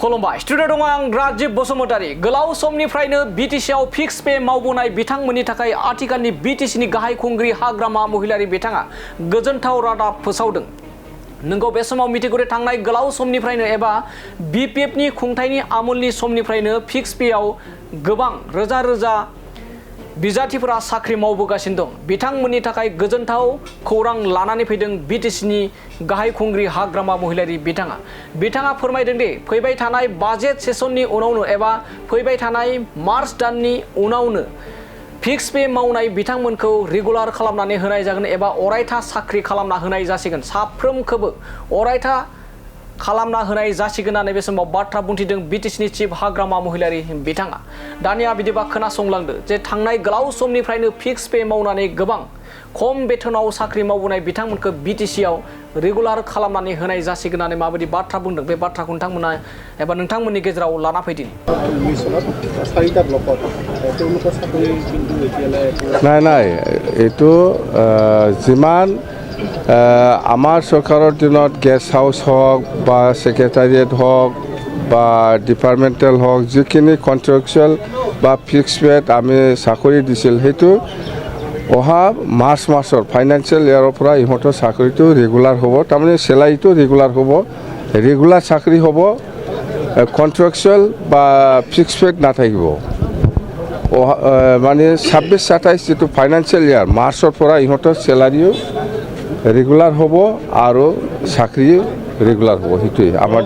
खुलुमबाय स्टुडिअ दङ आं राजिब बसुमतारी गोलाव समनिफ्रायनो बिटिसिआव फिक्स पे मावबोनाय बिथांमोननि थाखाय आथिखालनि बिटिसिनि गाहाय खुंगिरि हाग्रामा महिलारि बिथाङा गोजोनथाव रादाब फोसावदों। नोंगौ बे समाव मिथिगौदि थांनाय गोलाव समनिफ्रायनो एबा बिपिएफनि खुंथायनि आमोलनि समनिफ्रायनो फिक्स पेआव गोबां रोजा रोजा बिजाथिफोरा साख्रि मावबोगासिनो दं। बिथांमोननि थाखाय गोजोनथाव खौरां लानानै फैदों बिटिसिनि गाहाय खुंगिरि हाग्रामा महिलारि बिथाङा फोरमायदों दि फैबाय थानाय बाजेट सेसननि उनावनो एबा फैबाय थानाय मार्च दाननि उनावनो फिक्स पे मावनाय बिथांमोनखौ रेगुलार खालामनानै होनाय जागोन एबा अरायथा साख्रि खालामना होनाय जासिगोन। साफ्रोमखौबो अरायथा खालामना होनाय जासिगोन होननानै बे समाव बाथ्रा बुंथिदों बिटिसिनि चिफ हाग्रामा महिलारि बिथाङा। दानिया बिदिबा खोनासंलांदो जे थांनाय गोलाव समनिफ्रायनो फिक्स पे मावनानै गोबां खम बेथनाव साख्रि मावबोनाय बिथांमोनखौ बिटिसिआव रेगुलार खालामनानै होनाय जासिगोन होननानै माबायदि बाथ्रा बुंदों बे बाथ्राखौ नोंथांमोना एबा नोंथांमोननि गेजेराव लाना फैदिनि। নাই এইটো যিমান আমাৰ চৰকাৰৰ দিনত গেষ্ট হাউচ হওক বা ছেক্ৰেটাৰিয়েট হওক বা ডিপাৰ্টমেণ্টেল হওক যিখিনি কণ্ট্ৰেকচুৱেল বা ফিক্স পেত আমি চাকৰি দিছিল সেইটো অহা মাৰ্চ মাছৰ ফাইনেন্সিয়েল ইয়াৰৰ পৰা ইহঁতৰ চাকৰিটো ৰেগুলাৰ হ'ব। তাৰমানে চেলাৰীটো ৰেগুলাৰ হ'ব, ৰেগুলাৰ চাকৰি হ'ব, কণ্ট্ৰেকচুৱেল বা ফিক্স পেত নাথাকিব। মানে 26-27 যিটো ফাইনেন্সিয়েল ইয়াৰ মাৰ্চৰ পৰা ইহঁতৰ চেলাৰীও ৰেগুলাৰ হ'ব আৰু চাকৰিও ৰেগুলাৰ হ'ব। সেইটোৱে আমাৰ